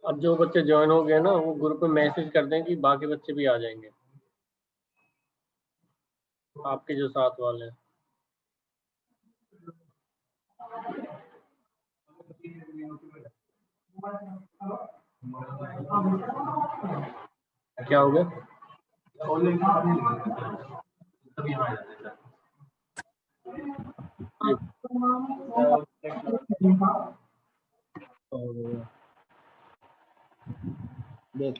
अब जो बच्चे ज्वाइन हो गए ना वो ग्रुप में मैसेज कर दें कि बाकी बच्चे भी आ जाएंगे, आपके जो साथ वाले हैं। क्या हो गया? देख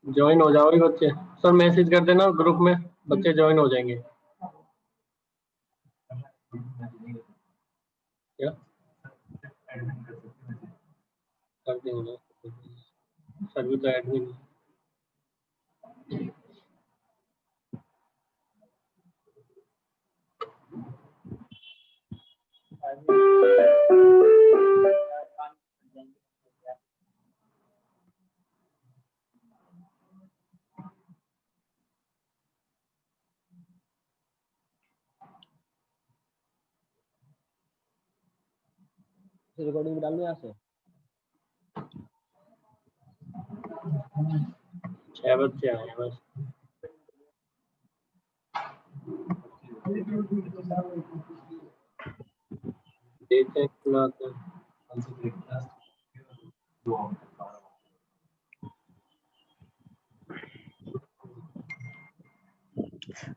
ज्वाइन हो जाओगे बच्चे, सर मैसेज कर देना ग्रुप में, बच्चे ज्वाइन हो जाएंगे। क्या कर देंगे सर, भी तो एडमिन। रिकॉर्डिंग डालने यहाँ से 6 बच्चे आए हैं बस। देखते हैं कितना आते हैं।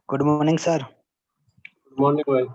Good morning sir. Good morning भाई।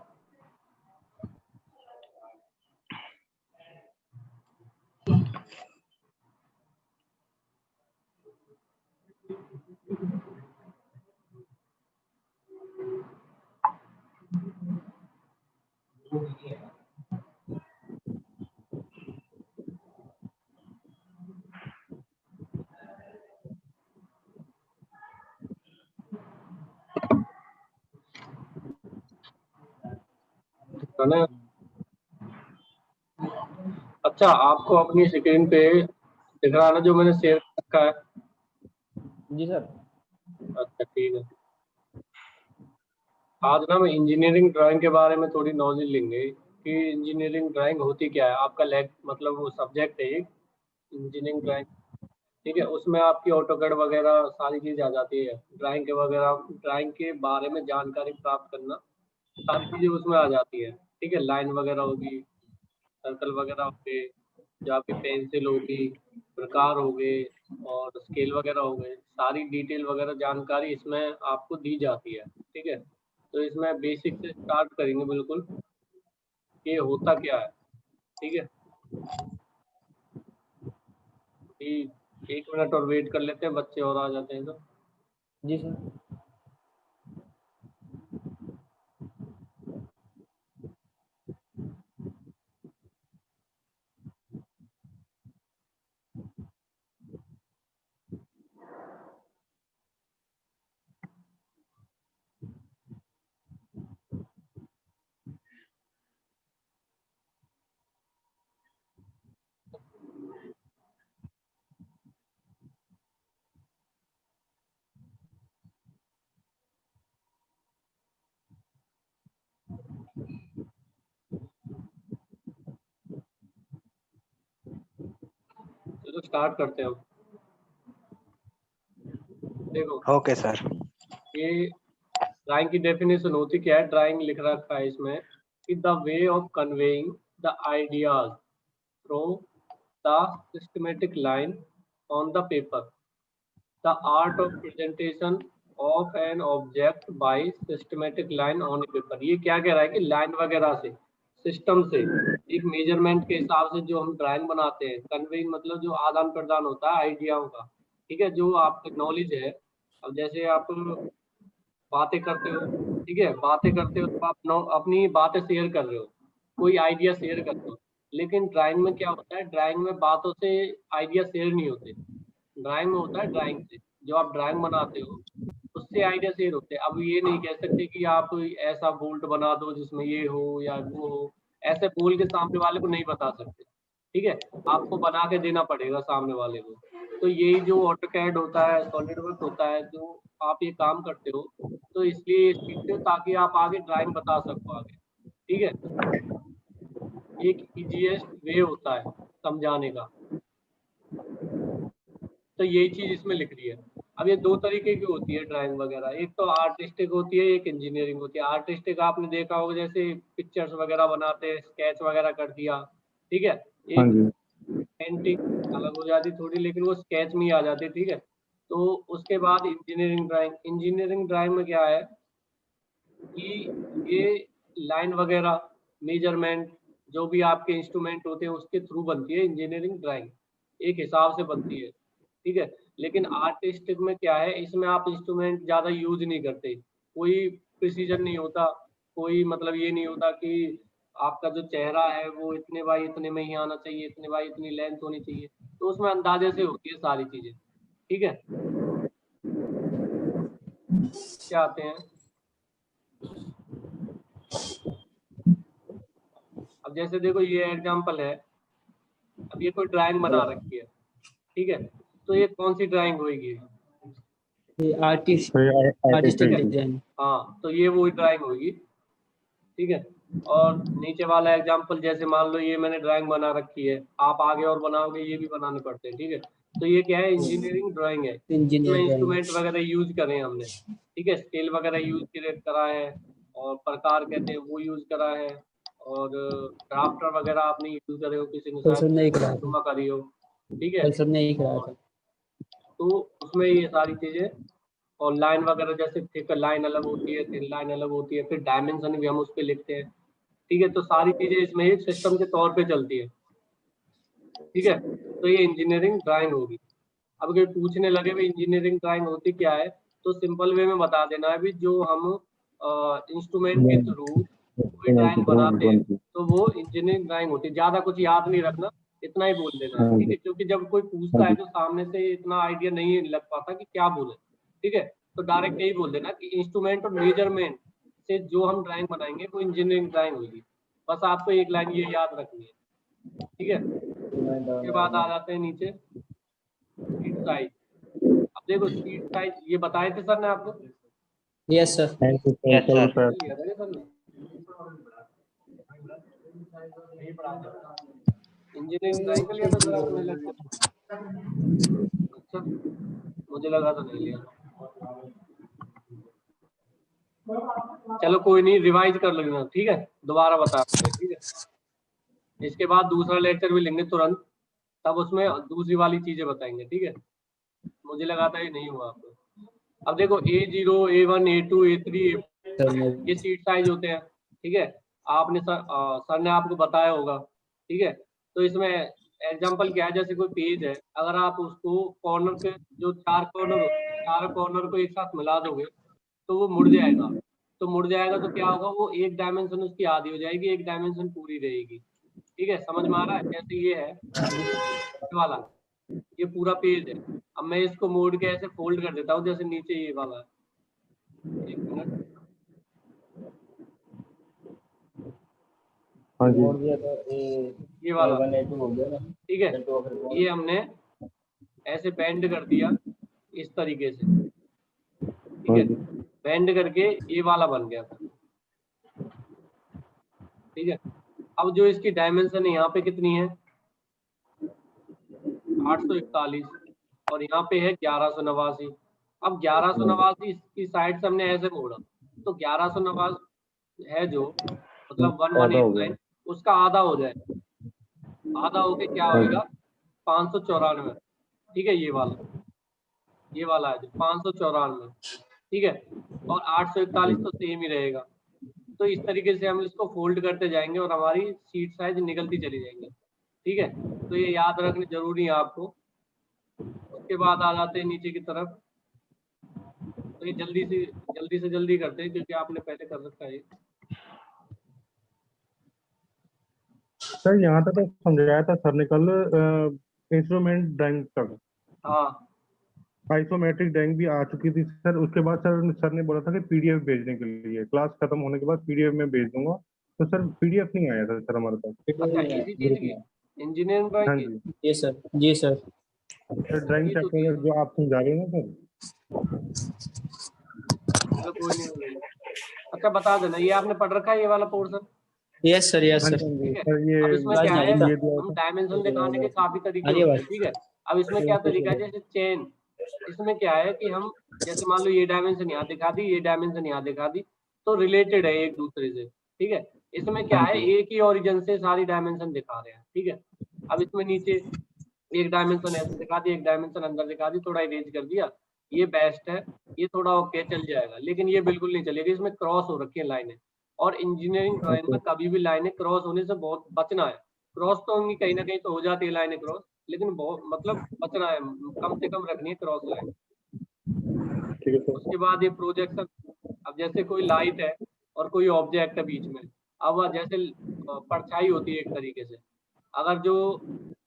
ना अच्छा, आपको अपनी स्क्रीन पे दिख रहा है ना जो मैंने शेयर रखा है? जी सर। अच्छा ठीक है। आज ना मैं इंजीनियरिंग ड्राइंग के बारे में थोड़ी नॉलेज लेंगे कि इंजीनियरिंग ड्राइंग होती क्या है। आपका लैग मतलब वो सब्जेक्ट है इंजीनियरिंग ड्राइंग, ठीक है। उसमें आपकी ऑटोकैड वगैरह सारी चीज़ आ जाती है, ड्राइंग के वगैरह, ड्राइंग के बारे में जानकारी प्राप्त करना, सारी चीज़ें उसमें आ जाती है, ठीक है। लाइन वगैरह होगी, सर्कल वगैरह हो गए, जो आपकी पेंसिल होगी, प्रकार हो गए और स्केल वगैरह हो गए, सारी डिटेल वगैरह जानकारी इसमें आपको दी जाती है, ठीक है। तो इसमें बेसिक से स्टार्ट करेंगे बिल्कुल, ये होता क्या है, ठीक है। कि 1 मिनट और वेट कर लेते हैं, बच्चे और आ जाते हैं तो। जी सर। चलो स्टार्ट करते हैं। देखो ओके सर। ये ड्राइंग की डेफिनेशन होती क्या है, ड्राइंग लिख रखा है इसमें कि the way of conveying the ideas through the systematic line on the paper, the art of presentation of an object by systematic line on A paper. ये क्या कह रहा है कि लाइन वगैरह से, सिस्टम से, एक मेजरमेंट के हिसाब से जो हम ड्राइंग बनाते हैं, कन्वेइंग मतलब जो आदान प्रदान होता है आइडियाओं का, ठीक है, जो आपका नॉलेज है। अब जैसे आप बातें करते हो, ठीक है, बातें करते हो तो आप अपनी बातें शेयर कर रहे हो, कोई आइडिया शेयर करते हो। लेकिन ड्राइंग में क्या होता है, ड्राइंग में बातों से आइडिया शेयर नहीं होते, ड्राइंग में होता है ड्राइंग से, जो आप ड्राइंग बनाते हो उससे आइडिया शेयर होते हैं। अब ये नहीं कह सकते कि आप ऐसा बोल्ट बना दो जिसमें ये हो या वो हो, ऐसे बोल के सामने वाले को नहीं बता सकते, ठीक है, आपको बना के देना पड़ेगा सामने वाले को। तो यही जो ऑटोकैड होता है, सॉलिडवर्क्स होता है, जो आप ये काम करते हो, तो इसलिए सीखते हो ताकि आप आगे ड्राइंग बता सको आगे, ठीक है। एक इजीएस्ट वे होता है समझाने का, तो यही चीज इसमें लिख रही है। अब ये दो तरीके की होती है ड्राइंग वगैरह, एक तो आर्टिस्टिक होती है, एक इंजीनियरिंग होती है। आर्टिस्टिक आपने देखा होगा जैसे पिक्चर्स वगैरह बनाते हैं, स्केच वगैरह कर दिया, ठीक है। एक पेंटिंग अलग हो जाती थोड़ी, लेकिन वो स्केच में ही आ जाती, ठीक है। तो उसके बाद इंजीनियरिंग ड्राइंग, इंजीनियरिंग ड्राइंग में क्या है कि ये लाइन वगैरह, मेजरमेंट, जो भी आपके इंस्ट्रूमेंट होते हैं उसके थ्रू बनती है इंजीनियरिंग ड्राइंग, एक हिसाब से बनती है, ठीक है। लेकिन आर्टिस्टिक में क्या है, इसमें आप इंस्ट्रूमेंट ज़्यादा यूज नहीं करते, कोई प्रिसीजन नहीं होता, कोई मतलब ये नहीं होता कि आपका जो चेहरा है वो इतने बाई इतने में ही आना चाहिए, इतने बाई इतनी लेंथ होनी चाहिए, तो उसमें अंदाजे से होती है सारी चीज़ें, ठीक है। क्या आते हैं, अब जैसे देखो ये एग्जांपल है, अब ये कोई ड्राइंग बना रखी है, ठीक है, तो ये कौन सी ड्राइंग होगी, आर्टिस्टिक ठीक है, डिजाइन। हाँ, तो ये वो ड्राइंग होगी, ठीक है। और नीचे वाला एग्जांपल जैसे मान लो ये मैंने ड्राइंग बना रखी है, आप आगे और बनाओगे, ये भी बनाने पड़ते हैं, ठीक है। तो ये क्या है, इंजीनियरिंग ड्राइंग है, इसमें इंजीनियर ड्राइंग। इंस्ट्रूमेंट वगैरह यूज करें हमने, ठीक है, स्केल वगैरह यूज करा है, और प्रकार कहते हैं वो यूज करा है, और ड्राफ्टर वगैरह आपने यूज करे हो, किसी ने कल शायद सर ने ही कराया था। नुमा करी हो, ठीक है। कल सर ने ही कराया और था। तो उसमें ये सारी चीजें, और लाइन वगैरह जैसे थिक लाइन अलग होती है, थिन लाइन अलग होती है, फिर डायमेंशन भी हम उस पर लिखते हैं, ठीक है। तो सारी चीजें इसमें एक सिस्टम के तौर पे चलती है, ठीक है। तो ये इंजीनियरिंग ड्राइंग होगी। अब अगर पूछने लगे भी इंजीनियरिंग ड्राइंग होती क्या है, तो सिंपल वे में बता देना है भी जो हम इंस्ट्रूमेंट के थ्रू कोई ड्राइंग बनाते हैं तो वो इंजीनियरिंग ड्राइंग होती है। ज्यादा कुछ याद नहीं रखना, इतना ही बोल देना है, ठीक है, क्योंकि जब कोई पूछता है तो सामने से इतना आइडिया नहीं लग पाता कि क्या बोले, ठीक है। तो डायरेक्ट यही बोल देना कि इंस्ट्रूमेंट और मेजरमेंट से जो हम ड्राइंग बनाएंगे वो इंजीनियरिंग ड्राइंग होगी। बस आपको एक लाइन ये याद रखनी है, ठीक है। उसके बाद आ जाते हैं नीचे शीट साइज। अब देखो शीट साइज ये बताए थे सर ने आपको, यस सर। यस सर, लिया था क्या सर ने, यही पढ़ाया था, इंजीनियरिंग ड्राइंग का लिया था सर आपने लेक्चर, अच्छा, मुझे लगा था नहीं लिया। चलो कोई नहीं, रिवाइज कर लेना, ठीक है, दोबारा बता देंगे, ठीक है। इसके बाद दूसरा लेक्चर भी लेंगे तुरंत, तब उसमें दूसरी वाली चीजें बताएंगे, ठीक है। मुझे लगा था ये नहीं हुआ आपको। अब देखो A0, A1, A2, A3, ये सीट साइज होते हैं, ठीक है। आपने सर ने आपको बताया होगा, ठीक है। तो इसमें एग्जांपल क्या है, जैसे कोई पेज है, अगर आप उसको कॉर्नर के जो चार कॉर्नर होते हैं, चार कॉर्नर को एक साथ मिला दोगे तो वो मुड़ जाएगा, तो मुड़ जाएगा तो क्या होगा, वो एक डायमेंशन उसकी आधी हो जाएगी, एक डायमेंशन पूरी रहेगी, ठीक है। समझ में आ रहा है, जैसे ये है ये वाला, ये पूरा पेज है। अब मैं इसको मोड़ के ऐसे फोल्ड कर देता हूँ, जैसे नीचे ये वाला है, एक मिनट, ये वाला, ठीक है, ये हमने ऐसे बेंड कर दिया इस तरीके से, ठीक है, बेंड करके ये वाला बन गया, ठीक है। अब जो इसकी डायमेंशन है यहाँ पे कितनी है, 841 और यहाँ पे है 1189। अब 1189 की साइड से हमने ऐसे मोड़ा तो 1189 है जो मतलब 1189 उसका आधा हो जाए, आधा होके क्या होगा 594। ठीक है, ये वाला है जो 594। ठीक है, और 841 तो सेम ही रहेगा। तो इस तरीके से हम इसको फोल्ड करते जाएंगे और हमारी सीट साइज निकलती चली जाएंगी। ठीक है, तो ये याद रखना जरूरी है आपको। उसके बाद आ जाते हैं नीचे की तरफ। तो ये जल्दी से जल्दी करते हैं क्योंकि आपने पहले कर रखा है। सर यहाँ तक तो समझाया था सर ने कल इंस्ट्रूमेंट ड्राइंग तक। हाँ, आइसोमेट्रिक ड्राइंग भी आ चुकी थी सर। उसके बाद सर ने बोला था कि पीडीएफ भेजने के लिए, क्लास खत्म होने के बाद पीडीएफ में भेज दूंगा। तो सर पीडीएफ नहीं आया था सर हमारे पास अच्छा इसी चीज ग्रुप की में। इंजीनियरिंग हाँ ड्राइंग की। जी जी सर, जी सर। सर ड्राइंग ये तो चैप्टर जो आप समझा रहे हैं ना सर। चलो कोई नहीं। अच्छा बता देना, ये आपने पढ़ रखा है ये वाला पोर्शन? यस सर, यस हाँ सर। जी ठीक है, सर, ये अब इसमें आवाज क्या नहीं आ है, रही था। ये दिया हम था। डायमेंशन दिखाने के काफी तरीके आ रही है होते हैं। आवाज? ठीक है, अब इसमें क्या तरीका है, जैसे चेन, इसमें क्या है कि हम जैसे मान लो ये डायमेंशन यहाँ दिखा दी, ये डायमेंशन यहाँ दिखा दी, तो रिलेटेड है एक दूसरे से। ठीक है, इसमें क्या हाँ है, जी एक ही ओरिजिन से सारी डायमेंशन दिखा रहे हैं। ठीक है, अब इसमें नीचे एक डायमेंशन ऐसे दिखा दी, एक डायमेंशन अंदर दिखा दी, थोड़ा इरेज कर दिया, ये बेस्ट है, ये थोड़ा ओके चल जाएगा। लेकिन ये बिल्कुल नहीं चलेगा, इसमें क्रॉस हो रखी है लाइनें, और इंजीनियरिंग ड्राइंग में कभी भी लाइनें क्रॉस होने से बहुत बचना है। क्रॉस तो होंगी कहीं ना कहीं तो हो जाती है लाइनें क्रॉस, लेकिन बहुत मतलब बचना है, कम से कम रखनी है क्रॉस लाइन। ठीक है सर। उसके बाद ये प्रोजेक्शन, अब जैसे कोई लाइट है और कोई ऑब्जेक्ट है बीच में, अब वह जैसे परछाई होती है एक तरीके से, अगर जो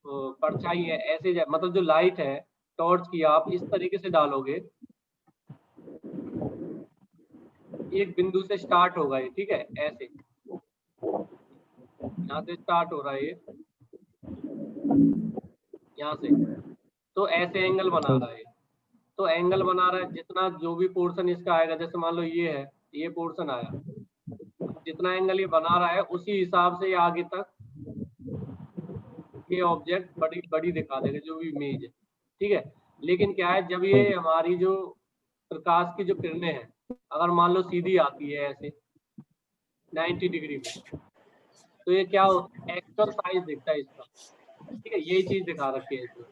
परछाई है ऐसे मतलब जो लाइट है टॉर्च की आप इस तरीके से डालोगे, एक बिंदु से स्टार्ट होगा ये। ठीक है, ऐसे यहाँ से स्टार्ट हो रहा है ये, यहाँ से, तो ऐसे एंगल बना रहा है। तो एंगल बना रहा है, जितना जो भी पोर्शन इसका आएगा, जैसे मान लो ये है, ये पोर्शन आया, जितना एंगल ये बना रहा है उसी हिसाब से ये आगे तक ये ऑब्जेक्ट बड़ी बड़ी दिखा देगा, जो भी इमेज है। ठीक है, लेकिन क्या है, जब ये हमारी जो प्रकाश की जो किरणें हैं, अगर मान लो सीधी आती है ऐसे 90 डिग्री में, तो ये क्या एक्चुअल साइज दिखता है इसका। ठीक है, यही चीज दिखा रखी है इसमें।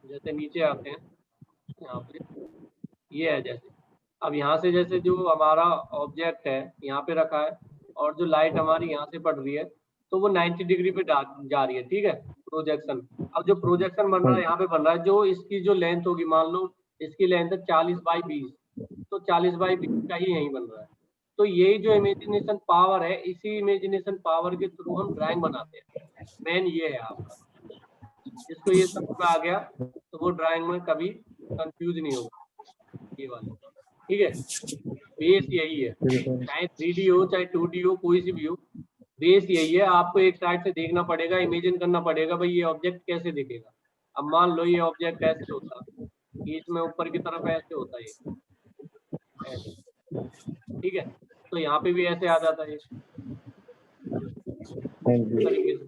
जैसे नीचे आते हैं यहाँ पे, ये है जैसे, अब यहाँ से जैसे जो हमारा ऑब्जेक्ट है यहाँ पे रखा है, और जो लाइट हमारी यहाँ से पड़ रही है, तो वो 90 डिग्री पे जा रही है। ठीक है, प्रोजेक्शन। अब जो प्रोजेक्शन बन रहा है यहाँ पे बन रहा है, जो इसकी जो लेंथ होगी, मान लो इसकी लेंथ है 40/20, तो 40/20 का ही यही बन रहा है। तो यही जो इमेजिनेशन पावर है, इसी इमेजिनेशन पावर के थ्रू हम ड्राइंग बनाते हैं। मेन ये है आपका, जिसको ये समझ में आ गया तो वो ड्राइंग में कभी कंफ्यूज नहीं होगा। ये वाला, ठीक है, बेस यही है, चाहे 3D हो चाहे 2D हो, कोई सी भी हो, बेस यही है। आपको एक साइड से देखना पड़ेगा, इमेजिन करना पड़ेगा भाई ये ऑब्जेक्ट कैसे दिखेगा। अब मान लो ये ऑब्जेक्ट ऐसे होता, ये इसमें ऊपर की तरफ ऐसे होता है, ऐसे। ठीक है, तो यहाँ पे भी ऐसे आ जाता है तरीके से।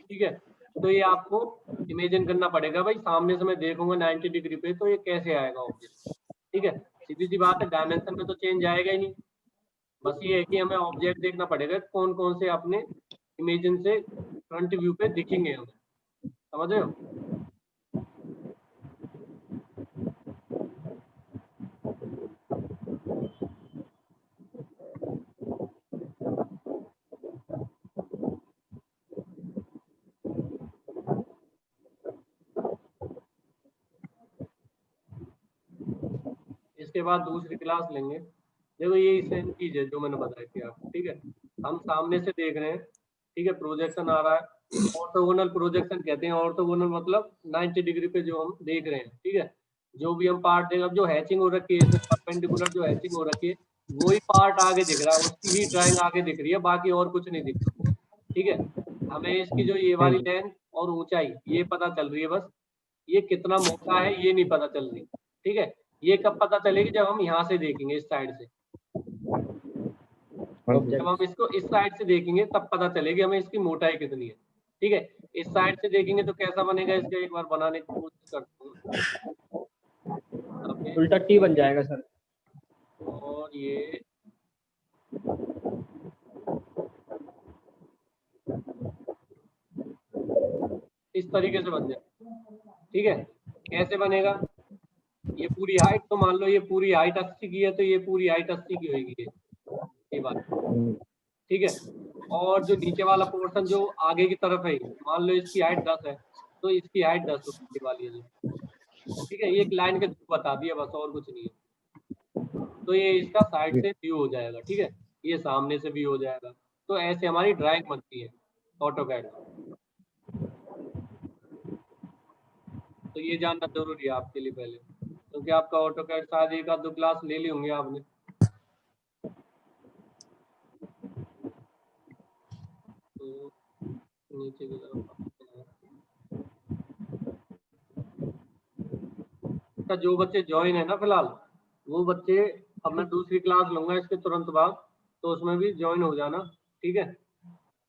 ठीक है, तो ये आपको इमेजिन करना पड़ेगा, भाई सामने से मैं देखूंगा 90 डिग्री पे तो ये कैसे आएगा ऑब्जेक्ट। ठीक है, सीधी सी बात है, डायमेंशन में तो चेंज आएगा ही नहीं। बस ये है कि हमें ऑब्जेक्ट देखना पड़ेगा कौन कौन से अपने इमेजिन से फ्रंट व्यू पे दिखेंगे हमें। समझ रहे हो? इसके बाद दूसरी क्लास लेंगे। देखो ये सेम चीज है जो मैंने बताई थी आपको। ठीक है, हम सामने से देख रहे हैं, ठीक है, प्रोजेक्शन आ रहा है, ऑर्थोगोनल प्रोजेक्शन कहते हैं। ऑर्थोगोनल मतलब 90 डिग्री पे जो हम देख रहे हैं। ठीक है, जो भी हम पार्ट देख, अब जो हैचिंग हो रखी है इसमें परपेंडिकुलर जो हैचिंग हो रखी है, वही पार्ट आगे दिख रहा है, उसकी ही ड्राइंग आगे दिख रही है, बाकी और कुछ नहीं दिख रहा। ठीक है, हमें इसकी जो ये वाली लेंथ और ऊंचाई ये पता चल रही है, बस ये कितना मोटा है ये नहीं पता चल रही। ठीक है, ये कब पता चलेगी, जब हम यहाँ से देखेंगे इस साइड से। जब हम इसको इस साइड से देखेंगे तब पता चलेगी हमें इसकी मोटाई कितनी है। ठीक है। इस साइड से देखेंगे तो कैसा बनेगा, इसके एक बार बनाने की कोशिश करते हैं। अभी उल्टा टी बन जाएगा सर। और ये इस तरीके से बन जाएगा, ठीक है। कैसे बनेगा, ये पूरी हाइट, तो मान लो ये पूरी हाइट 80 की है, तो ये पूरी हाइट 80 की होगी ये बात, ठीक है। और जो नीचे वाला पोर्शन जो आगे की तरफ है, मान लो इसकी हाइट 10 है, तो इसकी हाइट 10 होगी वाली है, ठीक है। ये एक लाइन के थ्रू बता दिया बस, और कुछ नहीं है। तो ये इसका साइड से व्यू हो जाएगा, ठीक है। ये सामने से भी हो जाएगा। तो ऐसे हमारी ड्राइंग बनती है ऑटोकैड में। तो ये जानना जरूरी है आपके लिए पहले, क्योंकि आपका ऑटोकैड शायद एक आध दो क्लास ले ली होंगी आपने। तो नीचे की तरफ जो बच्चे ज्वाइन है ना फिलहाल, वो बच्चे अब मैं दूसरी क्लास लूंगा इसके तुरंत बाद, तो उसमें भी ज्वाइन हो जाना, ठीक है।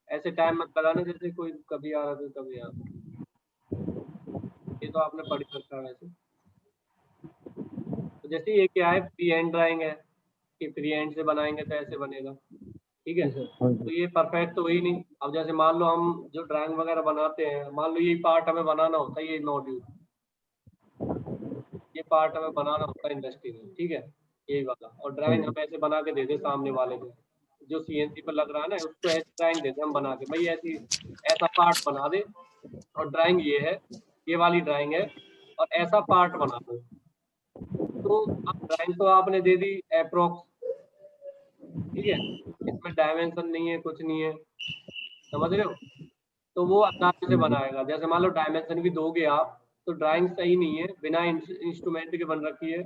ऐसे टाइम मत लगाना जैसे कोई कभी आ रहा था कभी आ रहा। ये तो आपने पढ़ ही रखा है वैसे। तो जैसे ये क्या है, फ्री हैंड ड्राइंग है कि फ्री हैंड से बनाएंगे तो ऐसे बनेगा, ठीक है। तो ये परफेक्ट तो वही नहीं। अब जैसे मान लो हम जो ड्राइंग वगैरह बनाते हैं, मान लो ये पार्ट हमें बनाना होता है, ये मॉड्यूल, ये पार्ट हमें बनाना होता है इंडस्ट्री में, ठीक है, यही वाला। और ड्राइंग हम ऐसे बना के दे दे सामने वाले को, जो सीएनसी पर लग रहा है ना, उसको ऐसी ड्राइंग देते हम बना के, भाई ऐसी ऐसा पार्ट बना दे, और ड्राइंग ये है, ये वाली ड्राइंग है, और ऐसा पार्ट बना दो। तो अब ड्राइंग तो आपने दे दी अप्रोक्स, ठीक है, इसमें डायमेंशन नहीं है, कुछ नहीं है, समझ रहे हो। तो वो अंदाजे से बनाएगा। जैसे मान लो डायमेंशन भी दोगे आप, तो ड्राइंग सही नहीं है, बिना इंस्ट्रूमेंट के बन रखी है,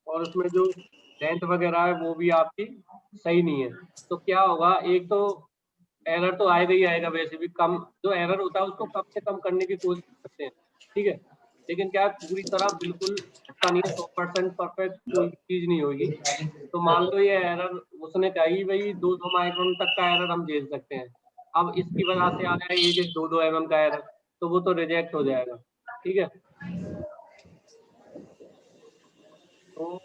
और उसमें जो लेंथ वगैरह है वो भी आपकी सही नहीं है। तो क्या होगा, एक तो एरर तो आएगा ही आएगा, वैसे भी कम जो एरर होता है उसको कम से कम करने की कोशिश करते हैं, ठीक है। लेकिन क्या है, पूरी तरह बिल्कुल ऐसा नहीं है, 100% परफेक्ट कोई चीज नहीं होगी। तो मान लो ये एरर उसने कही भाई 200 माइक्रोन तक का एरर हम झेल सकते हैं, अब इसकी वजह से आ जाए 1-2 mm का एरर, तो वो तो रिजेक्ट हो जाएगा, ठीक है। तो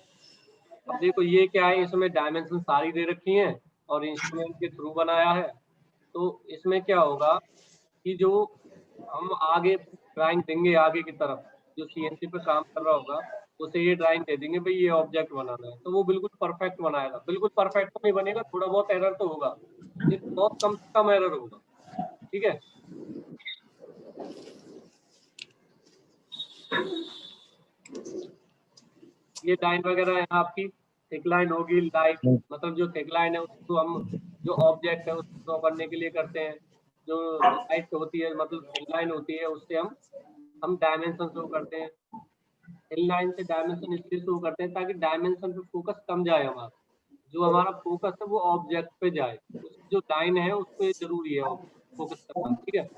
अब देखो ये क्या है, इसमें डायमेंशन सारी दे रखी हैं और इंस्ट्रूमेंट के थ्रू बनाया है। तो इसमें क्या होगा कि जो हम आगे ड्राइंग देंगे आगे की तरफ, जो सीएनसी पे काम कर रहा होगा, उसे ये ड्राइंग दे देंगे भाई ये ऑब्जेक्ट बनाना है, तो वो बिल्कुल परफेक्ट बनाएगा। बिल्कुल परफेक्ट तो नहीं बनेगा, थोड़ा बहुत एरर तो होगा, लेकिन बहुत कम से कम एरर होगा, ठीक है। ये लाइन वगैरह है आपकी, थिक लाइन होगी, लाइट मतलब जो थिक लाइन है उसको हम जो ऑब्जेक्ट है उसको ड्रॉ करने के लिए करते हैं। जो लाइट होती है मतलब थिक लाइन होती है, उससे हम डायमेंशन शो करते हैं। थिक लाइन से डायमेंशन इसलिए शो करते हैं ताकि डायमेंशन पे फोकस कम जाए हमारा, जो हमारा फोकस है वो ऑब्जेक्ट पे जाए, उसकी जो लाइन है उस पे जरूरी है फोकस करना, ठीक है।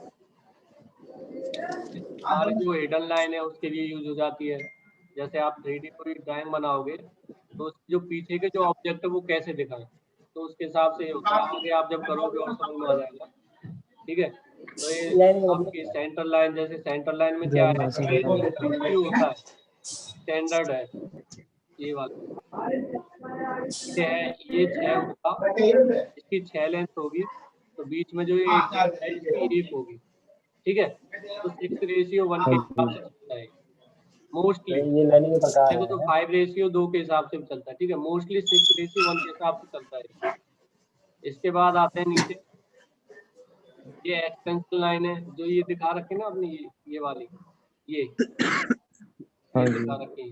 हमारी जो हिडन लाइन है उसके लिए यूज हो जाती है। जैसे आप 3D कोई ड्राइंग बनाओगे, तो उसके जो पीछे के जो ऑब्जेक्ट है वो कैसे दिखाएं, तो उसके हिसाब से ये होता है। आगे आप जब करोगे और समझ में आ जाएगा, ठीक है। तो ये आपकी सेंटर लाइन, जैसे सेंटर लाइन में क्या है, ये जो होता है स्टैंडर्ड है, ये वाला ये है, ये 6 होगा, इसकी 6 लेंथ होगी, तो बीच में जो ये लेंथ है इसकी 1 होगी, ठीक है। तो 6:1 के हिसाब से चलता है मोस्टली। देखो तो 5:2 के हिसाब से भी चलता है, ठीक है। मोस्टली 6:1 के हिसाब से चलता है। इसके बाद आते हैं नीचे, ये एक्सटेंशन लाइन है, जो ये दिखा रखी है ना अपनी, ये वाली, ये दिखा रखी है,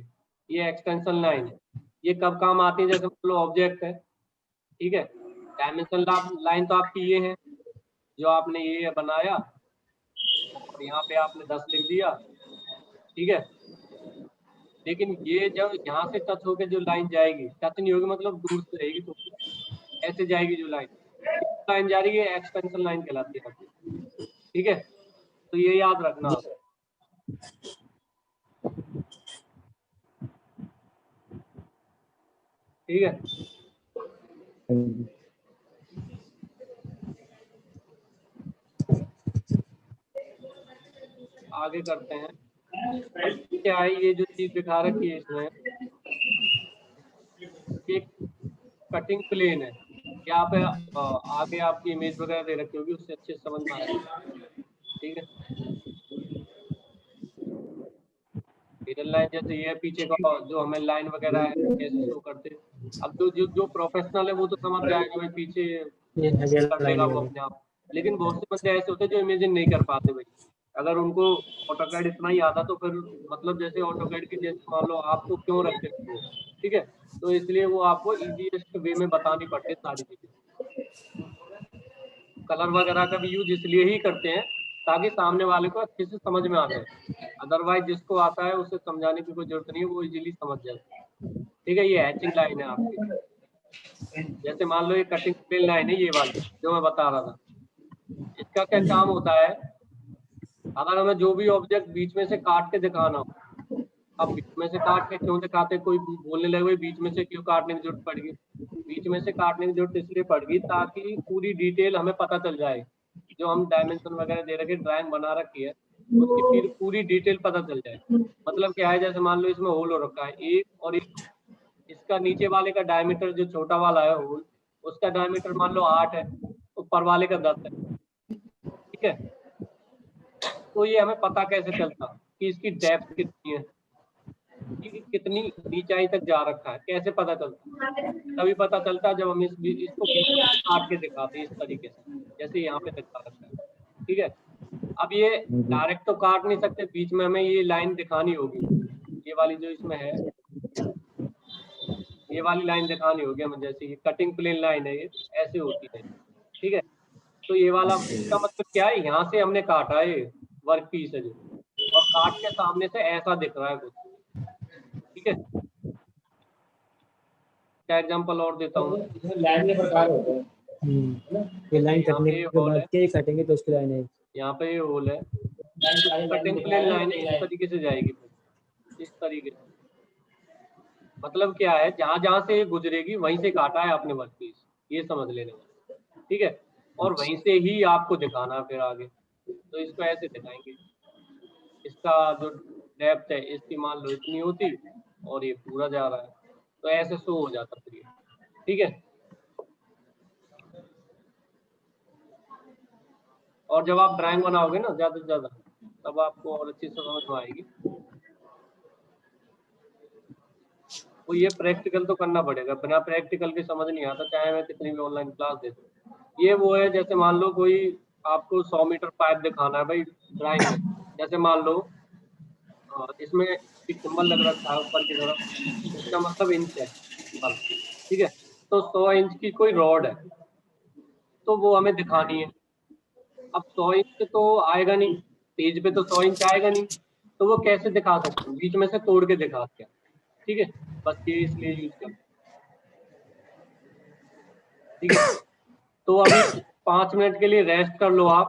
ये एक्सटेंशन लाइन है। ये कब काम आती है, जैसे मान लो ऑब्जेक्ट है, ठीक है। डायमेंशन लाइन तो आपकी ये है, जो आपने ये बनाया और यहाँ पे आपने 10 लिख दिया, ठीक है। लेकिन ये जब यहाँ से टच होकर जो लाइन जाएगी, टच नहीं होगी मतलब दूर से रहेगी, तो ऐसे जाएगी जो लाइन, लाइन जा रही है एक्सटेंशन लाइन कहलाती है आपकी, ठीक है। तो ये याद रखना आप, ठीक है। आगे करते हैं। क्या है ये जो चीज दिखा रखी है इसमें, एक कटिंग प्लेन है। यहाँ पे आगे आपकी इमेज वगैरह दे रखी होगी, उससे अच्छे से समझ में आएगा। ठीक है, हिडन लाइन जैसे ये पीछे का जो हमें लाइन वगैरह है कैसे शो करते। अब जो प्रोफेशनल है वो तो समझ जाएगा भाई, पीछे ये हेडर कर लाइन लेगा वो है। अपने आप। लेकिन बहुत से बंदे ऐसे होते हैं जो इमेजिन नहीं कर पाते भाई। अगर उनको ऑटोकैड इतना ही आता तो फिर मतलब जैसे ऑटोकैड की जैसे मान लो आपको क्यों रखते थे वो, ठीक है, तो इसलिए वो आपको इजीएस्ट वे में बतानी पड़ती है सारी चीजें। कलर वगैरह का भी यूज इसलिए ही करते हैं ताकि सामने वाले को अच्छे से समझ में आ जाए। अदरवाइज जिसको आता है उसे समझाने की कोई जरूरत नहीं है, वो इजीली समझ जाए। ठीक है, ये हैचिंग लाइन है आपकी। जैसे मान लो ये कटिंग प्लेन लाइन है ये वाली जो मैं बता रहा था। इसका क्या काम होता है, अगर हमें जो भी ऑब्जेक्ट बीच में से काट के दिखाना हो। अब बीच में से काट के क्यों दिखाते, कोई बोलने लगे भाई बीच में से क्यों काटने की जरूरत पड़ गई। बीच में से काटने की जरूरत इसलिए पड़ गई ताकि पूरी डिटेल हमें पता चल जाए। जो हम डायमेंशन वगैरह दे रखे ड्राइंग बना रखी है उसकी फिर पूरी डिटेल पता चल जाए। मतलब क्या है, जैसे मान लो इसमें होल हो रखा है एक और एक, इसका नीचे वाले का डायमीटर जो छोटा वाला है होल, उसका डायमीटर मान लो 8 है, ऊपर वाले का 10 है। ठीक है, तो ये हमें पता कैसे चलता कि इसकी डेप्थ कितनी है, कि कितनी नीचाई तक जा रखा है, कैसे पता चलता। तभी पता चलता जब हम इसको बीच में काट के दिखाते हैं इस तरीके से जैसे यहाँ पे दिखा रखा है। ठीक है, अब ये डायरेक्ट तो काट नहीं सकते, बीच में हमें ये लाइन दिखानी होगी। ये वाली जो इसमें है ये वाली लाइन दिखानी होगी हमें, जैसे ये कटिंग प्लेन लाइन है ये ऐसे होती है। ठीक है, तो ये वाला इसका मतलब क्या है, यहाँ से हमने काटा है ये वर्क पीस है जो, और काट के सामने से ऐसा दिख रहा है कुछ। ठीक है, क्या एग्जांपल और देता हूँ। लाइन के प्रकार होते हैं। ये लाइन यहाँ कटने पे ये के होल बाद है, के काटेंगे तो उसकी लाइन है। यहाँ पे ये होल है, कटिंग प्लेन लाइन है इस तरीके से जाएगी फिर इस तरीके से। मतलब क्या है, जहां जहां से ये गुजरेगी वहीं से काटा है आपने वर्क पीस, ये समझ लेने वाला। ठीक है, और वहीं से ही आपको दिखाना है फिर आगे, तो इसको ऐसे दिखाएंगे। इसका जो डेप्थ है इसकी मान लो इतनी होती और ये पूरा जा रहा है, तो ऐसे शो हो जाता फिर ये। ठीक है, और जब आप ड्राइंग बनाओगे ना ज्यादा से ज्यादा, तब आपको और अच्छी से समझ में आएगी। तो ये प्रैक्टिकल तो करना पड़ेगा, बिना प्रैक्टिकल के समझ नहीं आता, चाहे मैं कितनी भी ऑनलाइन क्लास दे दूं। ये वो है, जैसे मान लो कोई आपको 100 मीटर पाइप दिखाना है भाई ड्राइंग में। जैसे मान लो इसमें एक सिंबल लग रखा है ऊपर की तरफ, इसका मतलब इंच है। ठीक है, तो 100 इंच की कोई रॉड है तो वो हमें दिखानी है। अब 100 इंच तो आएगा नहीं, पेज पे तो 100 इंच आएगा नहीं, तो वो कैसे दिखा सकते हैं, बीच में से तोड़ के दिखाते हैं। ठीक है, बस ये इसलिए यूज करते हैं। ठीक है, तो अभी 5 मिनट के लिए रेस्ट कर लो आप।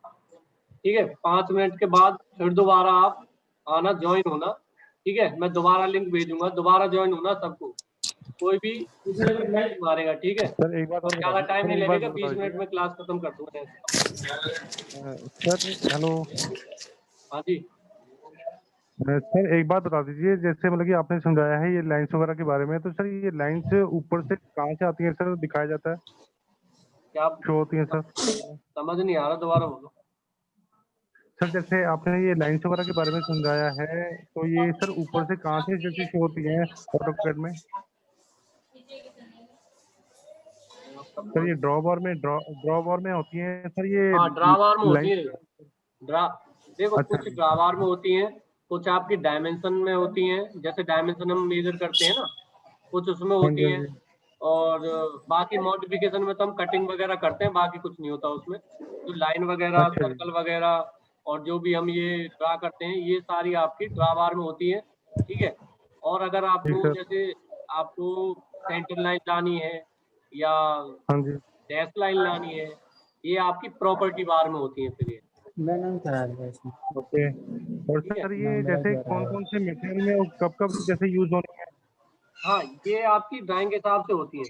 ठीक है, 5 मिनट के बाद फिर दोबारा आप आना, ज्वाइन होना। ठीक है, मैं दोबारा लिंक भेजूंगा, दोबारा ज्वाइन होना सबको, कोई भी मारेगा। ठीक है, सर एक बात और और बता ज्यादा दीजिए, टाइम सर नहीं एक बात लगेगा, और बता 20 मिनट दीजिए। में क्लास खत्म कर दूंगा। Sir hello. हाँ जी, सर एक बात बता दीजिए, जैसे मतलब कि आपने समझाया है ये लाइंस वगैरह के बारे में, तो सर ये लाइंस ऊपर से कहाँ से आती है सर, दिखाया जाता है, क्या आप शो होती है सर? समझ नहीं आ रहा, दोबारा बोलो। सर जैसे आपने ये लाइंस वगैरह के बारे में समझाया है, तो ये सर ऊपर से कहाँ से जैसे शो होती है ऑटोकैड में? सर ये ड्रॉ बार में होती है सर ये हाँ, ड्रावार में होती लाइन? है। ड्रा देखो, अच्छा कुछ जी। ड्रावार में होती हैं, कुछ आपकी डायमेंशन में होती हैं, जैसे डायमेंशन हम मेजर करते हैं ना, कुछ उसमें हाँ जी होती हाँ हैं। जी। और बाकी मॉडिफिकेशन में तो हम कटिंग वगैरह करते हैं, बाकी कुछ नहीं होता उसमें। जो लाइन वगैरह, अच्छा जी। सर्कल वगैरह और जो भी हम ये ड्रा करते हैं, ये सारी आपकी ड्रावार में होती है। ठीक है, और अगर ठीक आपको सर। जैसे आपको सेंटर लाइन लानी है या हाँ जी। डैश लाइन लानी है, ये आपकी प्रॉपर्टी बार में होती है फिर ये। मैं नाम करा दिया इसमें। ओके। और ठीक है, सर नाम ये मेरा जैसे क्या कौन रहा कौन से मटेरियल में और कब कब जैसे यूज होनी है? हाँ, ये आपकी ड्राइंग के हिसाब से होती है।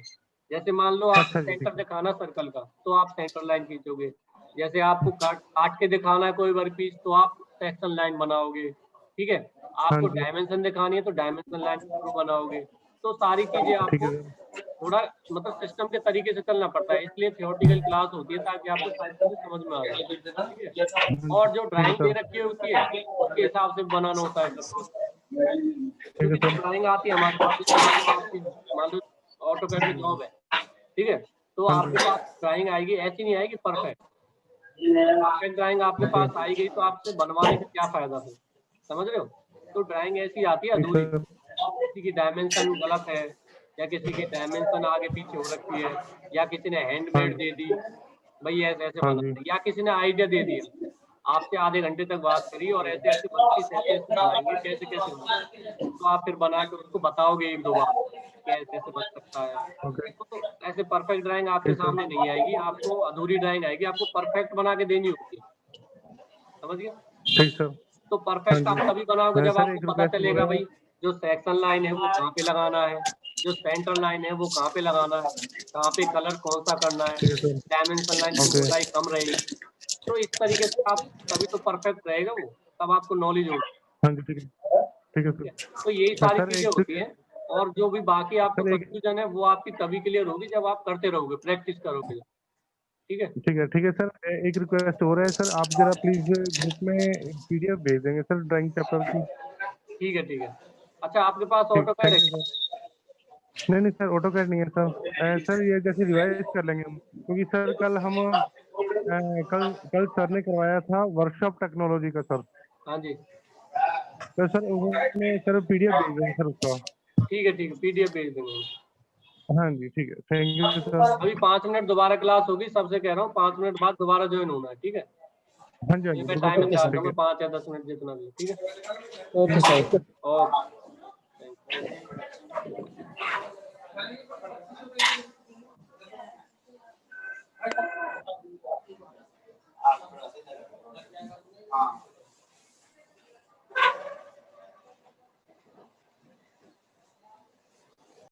जैसे मान लो आपको अच्छा जी सेंटर ठीक है। दिखाना सर्कल का, तो आप सेंटर लाइन खींचोगे। जैसे आपको काट काट के दिखाना है कोई वर्क पीस, तो आप सेक्शन लाइन बनाओगे, ठीक है। हाँ आपको जी, डायमेंशन दिखानी है तो डायमेंशन लाइन के थ्रू बनाओगे। तो सारी चीजें ठीक आपको है सर। थोड़ा मतलब सिस्टम के तरीके से चलना पड़ता है, इसलिए थियोरेटिकल क्लास होती है ताकि आपको सारी चीजें समझ में आ जाए, ठीक है। और जो ठीक है ड्राइंग दे सर। रखी होती है उसके हिसाब से बनाना होता है सर। ठीक है क्योंकि जो सर। ड्राइंग आती है हमारे पास, जैसे मान लो आपकी मान लो ऑटोकैड में जॉब है, ठीक है, तो हाँ आपके जी, पास ड्राइंग आएगी, ऐसी नहीं आएगी परफेक्ट। परफेक्ट ड्राइंग आपके पास आई गई तो आपसे बनवाने का क्या फायदा फिर, समझ रहे हो। तो ड्राइंग ऐसी आती है ठीक अधूरी, सर। किसी की डायमेंशन गलत है, या किसी की डायमेंशन आगे पीछे हो रखी है, या किसी ने हाँ हैंडमेड दे दी, भाई ऐसे ऐसे हाँ जी, बनाना है, या किसी ने आइडिया दे दिया, आपसे आधे घंटे तक बात करी और ऐसे ऐसे वर्कपीस ऐसे ऐसे बनाएंगे, कैसे कैसे होंगे, तो आप फिर बना के उसको बताओगे एक दो बार कि ऐसे ऐसे बन सकता है। ओके, तो ऐसे परफेक्ट ड्राइंग आपके ठीक सर। सामने नहीं आएगी, आपको अधूरी ड्राइंग आएगी, आपको परफेक्ट बना के देनी होती है, समझ गए। ठीक सर। तो हाँ परफेक्ट जी, आप तभी बनाओगे जब सर आपको एक पता रिक्वेस्ट हो चलेगा रहा है। भाई जो सेक्शन लाइन है वो कहाँ पे लगाना है, जो सेंटर लाइन है वो कहाँ पे लगाना है, कहाँ पे कलर कौन सा करना है, ठीक है सर। डायमेंशन लाइन की ओके, मोटाई कम रहेगी। तो इस तरीके से आप तभी तो परफेक्ट रहेगा वो, तब आपको नॉलेज होगी, हाँ जी, ठीक है ठीक है। सर। तो यही सारी सर चीजें एक होती हैं। और जो भी बाकी आपको सर एक कंफ्यूजन है वो आपकी तभी क्लियर होगी जब आप करते रहोगे, प्रैक्टिस करोगे, ठीक है। ठीक है सर। एक रिक्वेस्ट हो रहा है सर, आप जरा प्लीज ग्रुप में पीडीएफ भेज देंगे सर ड्राइंग चैप्टर की। ठीक है, ठीक है। अच्छा, आपके पास ठीक, ऑटोकैड है थैंक यू क्या? सर। नहीं नहीं सर, ऑटो कैड नहीं है सर। सर ये जैसे रिवाइज कर लेंगे हम, क्योंकि सर कल हम कल कल सर ने करवाया था वर्कशॉप टेक्नोलॉजी का सर। हाँ जी, तो सर उसमें सर पीडीएफ भेज देंगे सर उसका। ठीक है, ठीक है, पीडीएफ भेज देंगे। हाँ जी, ठीक है, थैंक यू सर। अभी 5 मिनट दोबारा क्लास होगी, सबसे कह रहा हूँ 5 मिनट बाद दोबारा ज्वाइन होना है, ठीक है। हाँ जी, हाँ ये जी, मैं बिल्कुल टाइमिंग सर, डाल ठीक दूंगा है। 5 या 10 मिनट जितना भी, ठीक है। Okay sir. ओके। हाँ